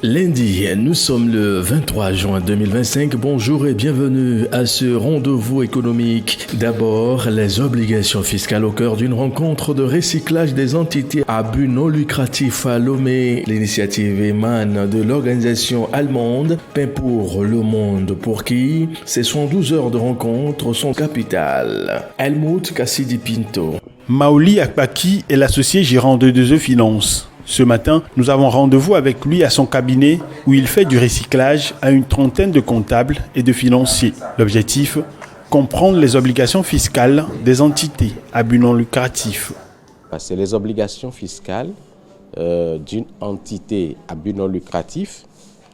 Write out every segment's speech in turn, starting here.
Lundi, nous sommes le 23 juin 2025. Bonjour et bienvenue à ce rendez-vous économique. D'abord, les obligations fiscales au cœur d'une rencontre de recyclage des entités à but non lucratif à Lomé. L'initiative émane de l'organisation allemande Pain pour le monde, pour qui ces 112 heures de rencontre sont capitales. Helmut Cassidi Pinto. Maoli Akbaki est l'associé gérant de 2E Finance. Ce matin, nous avons rendez-vous avec lui à son cabinet où il fait du recyclage à une trentaine de comptables et de financiers. L'objectif, comprendre les obligations fiscales des entités à but non lucratif. C'est les obligations fiscales d'une entité à but non lucratif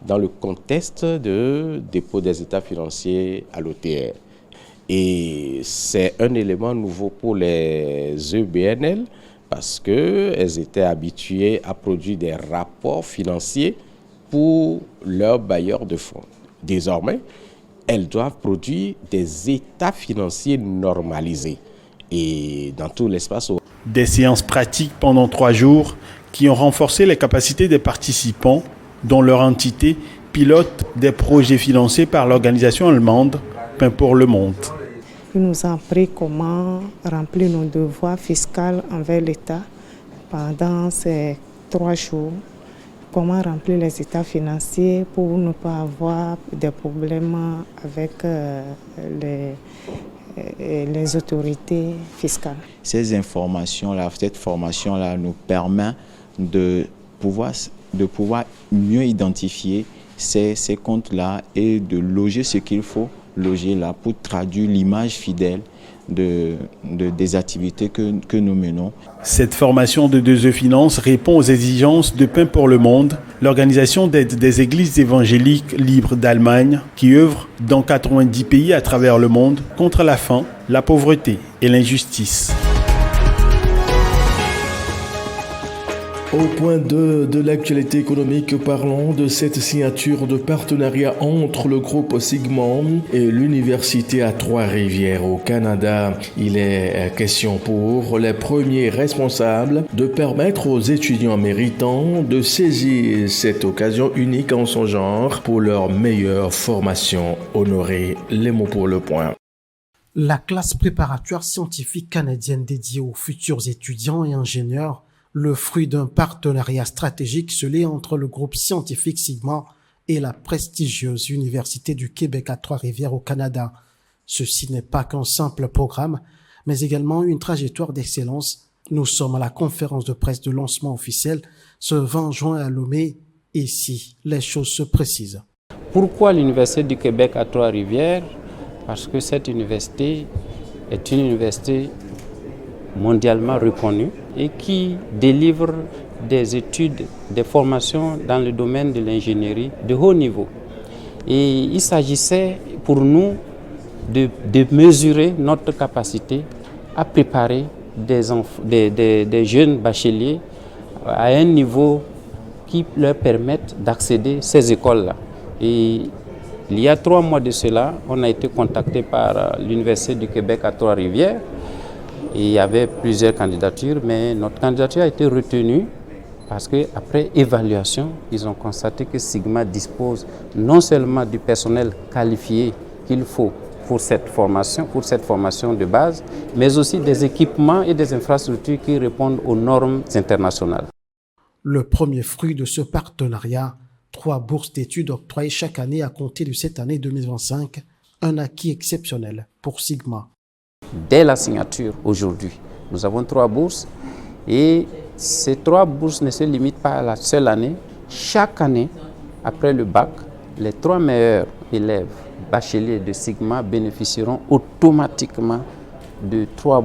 dans le contexte de dépôt des états financiers à l'OTR. Et c'est un élément nouveau pour les EBNL parce qu'elles étaient habituées à produire des rapports financiers pour leurs bailleurs de fonds. Désormais, elles doivent produire des états financiers normalisés et dans tout l'espace. Des séances pratiques pendant 3 jours qui ont renforcé les capacités des participants dont leur entité pilote des projets financés par l'organisation allemande Pain pour le monde. Il nous a appris comment remplir nos devoirs fiscaux envers l'État pendant ces 3 jours, comment remplir les états financiers pour ne pas avoir de problèmes avec les autorités fiscales. Ces informations-là, cette formation-là nous permet de pouvoir mieux identifier ces comptes-là et de loger ce qu'il faut loger là pour traduire l'image fidèle des activités que nous menons. Cette formation de 2E Finance répond aux exigences de Pain pour le monde, l'organisation d'aide des églises évangéliques libres d'Allemagne qui œuvre dans 90 pays à travers le monde contre la faim, la pauvreté et l'injustice. Au point 2 de l'actualité économique, parlons de cette signature de partenariat entre le groupe Sigmund et l'Université à Trois-Rivières au Canada. Il est question pour les premiers responsables de permettre aux étudiants méritants de saisir cette occasion unique en son genre pour leur meilleure formation. Honoré, les mots pour le point. La classe préparatoire scientifique canadienne dédiée aux futurs étudiants et ingénieurs, le fruit d'un partenariat stratégique scellé entre le groupe scientifique Sigma et la prestigieuse Université du Québec à Trois-Rivières au Canada. Ceci n'est pas qu'un simple programme, mais également une trajectoire d'excellence. Nous sommes à la conférence de presse de lancement officiel ce 20 juin à Lomé. Ici, les choses se précisent. Pourquoi l'Université du Québec à Trois-Rivières? Parce que cette université est une université mondialement reconnue et qui délivre des études, des formations dans le domaine de l'ingénierie de haut niveau. Et il s'agissait pour nous de mesurer notre capacité à préparer des jeunes bacheliers à un niveau qui leur permette d'accéder à ces écoles-là. Et il y a 3 mois de cela, on a été contacté par l'Université du Québec à Trois-Rivières. Et il y avait plusieurs candidatures, mais notre candidature a été retenue parce qu'après évaluation, ils ont constaté que Sigma dispose non seulement du personnel qualifié qu'il faut pour cette formation de base, mais aussi des équipements et des infrastructures qui répondent aux normes internationales. Le premier fruit de ce partenariat, 3 bourses d'études octroyées chaque année à compter de cette année 2025, un acquis exceptionnel pour Sigma. Dès la signature, aujourd'hui, nous avons 3 bourses et ces 3 bourses ne se limitent pas à la seule année. Chaque année, après le bac, les 3 meilleurs élèves bacheliers de Sigma bénéficieront automatiquement des 3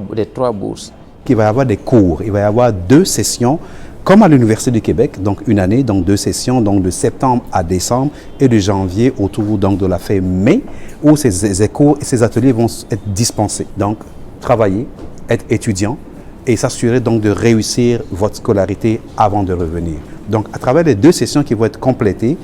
bourses. Il va y avoir des cours, il va y avoir 2 sessions comme à l'Université du Québec, donc une année, donc 2 sessions, donc de septembre à décembre et de janvier autour donc de la fin mai, où ces cours et ces ateliers vont être dispensés. Donc, travailler, être étudiant et s'assurer donc de réussir votre scolarité avant de revenir. Donc, à travers les 2 sessions qui vont être complétées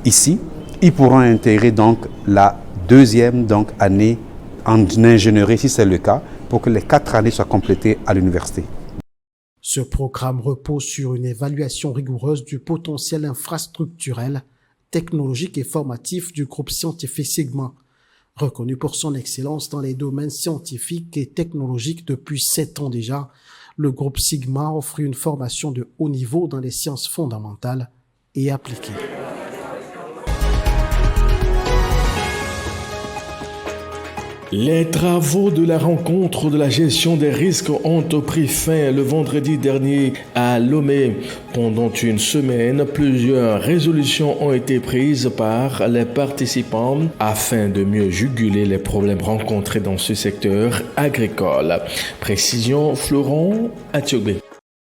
ici, ils pourront intégrer donc la 2e donc, année en ingénierie, si c'est le cas, pour que les 4 années soient complétées à l'université. Ce programme repose sur une évaluation rigoureuse du potentiel infrastructurel, technologique et formatif du groupe scientifique Sigma. Reconnu pour son excellence dans les domaines scientifiques et technologiques depuis 7 ans déjà, le groupe Sigma offre une formation de haut niveau dans les sciences fondamentales et appliquées. Les travaux de la rencontre de la gestion des risques ont pris fin le vendredi dernier à Lomé. Pendant une semaine, plusieurs résolutions ont été prises par les participants afin de mieux juguler les problèmes rencontrés dans ce secteur agricole. Précision Florent Attiogbe.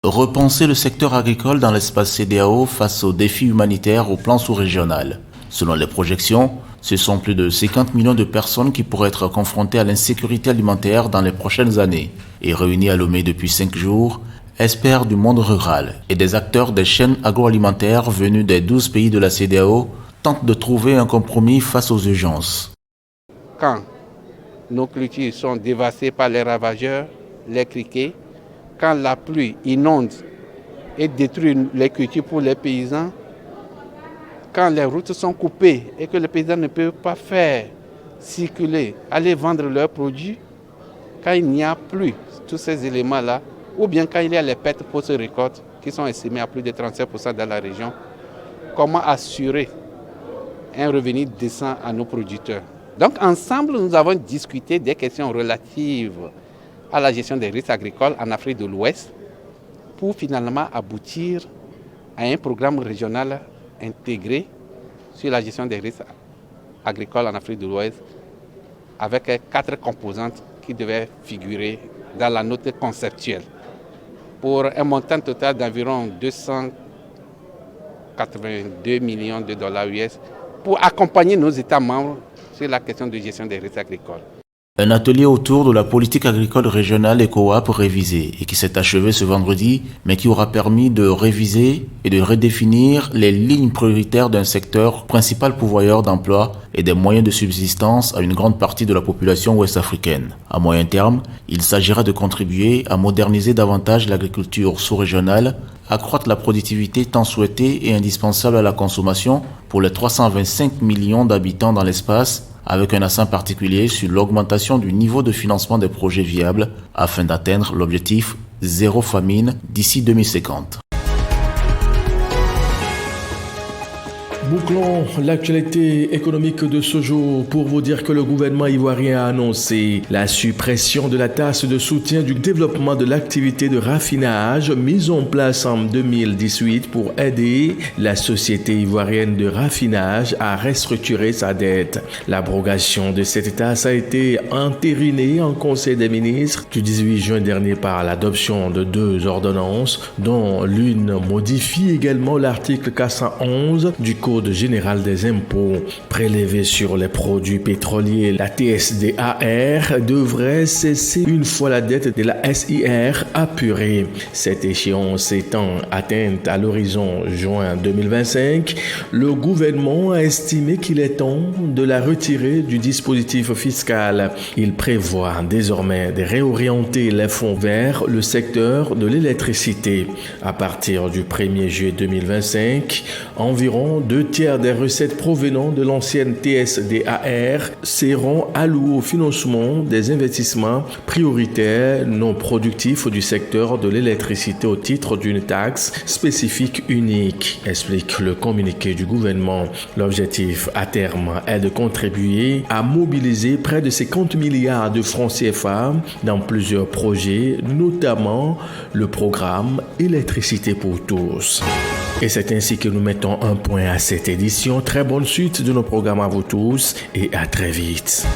Repenser le secteur agricole dans l'espace CEDEAO face aux défis humanitaires au plan sous-régional. Selon les projections, ce sont plus de 50 millions de personnes qui pourraient être confrontées à l'insécurité alimentaire dans les prochaines années. Et réunis à Lomé depuis 5 jours, experts du monde rural et des acteurs des chaînes agroalimentaires venus des 12 pays de la CEDEAO tentent de trouver un compromis face aux urgences. Quand nos cultures sont dévastées par les ravageurs, les criquets, quand la pluie inonde et détruit les cultures pour les paysans, quand les routes sont coupées et que les paysans ne peuvent pas faire circuler, aller vendre leurs produits, quand il n'y a plus tous ces éléments-là, ou bien quand il y a les pertes post-récolte qui sont estimées à plus de 37% dans la région, comment assurer un revenu décent à nos producteurs? Donc ensemble, nous avons discuté des questions relatives à la gestion des risques agricoles en Afrique de l'Ouest pour finalement aboutir à un programme régional intégré sur la gestion des risques agricoles en Afrique de l'Ouest avec 4 composantes qui devaient figurer dans la note conceptuelle pour un montant total d'environ 282 millions de dollars US pour accompagner nos États membres sur la question de gestion des risques agricoles. Un atelier autour de la politique agricole régionale et coop révisée et qui s'est achevé ce vendredi, mais qui aura permis de réviser et de redéfinir les lignes prioritaires d'un secteur principal pourvoyeur d'emplois et des moyens de subsistance à une grande partie de la population ouest-africaine. À moyen terme, il s'agira de contribuer à moderniser davantage l'agriculture sous-régionale, accroître la productivité tant souhaitée et indispensable à la consommation pour les 325 millions d'habitants dans l'espace, avec un accent particulier sur l'augmentation du niveau de financement des projets viables afin d'atteindre l'objectif zéro famine d'ici 2050. Bouclons l'actualité économique de ce jour pour vous dire que le gouvernement ivoirien a annoncé la suppression de la taxe de soutien du développement de l'activité de raffinage mise en place en 2018 pour aider la société ivoirienne de raffinage à restructurer sa dette. L'abrogation de cette taxe a été entérinée en Conseil des ministres du 18 juin dernier par l'adoption de 2 ordonnances, dont l'une modifie également l'article 411 du Code général des impôts. Prélevée sur les produits pétroliers, la TSDAR devrait cesser une fois la dette de la SIR apurée. Cette échéance étant atteinte à l'horizon juin 2025, le gouvernement a estimé qu'il est temps de la retirer du dispositif fiscal. Il prévoit désormais de réorienter les fonds vers le secteur de l'électricité. À partir du 1er juillet 2025, environ 2 tiers des recettes provenant de l'ancienne TSDAR seront allouées au financement des investissements prioritaires non productifs du secteur de l'électricité au titre d'une taxe spécifique unique, explique le communiqué du gouvernement. L'objectif à terme est de contribuer à mobiliser près de 50 milliards de francs CFA dans plusieurs projets, notamment le programme Électricité pour tous. Et c'est ainsi que nous mettons un point à cette édition. Très bonne suite de nos programmes à vous tous et à très vite.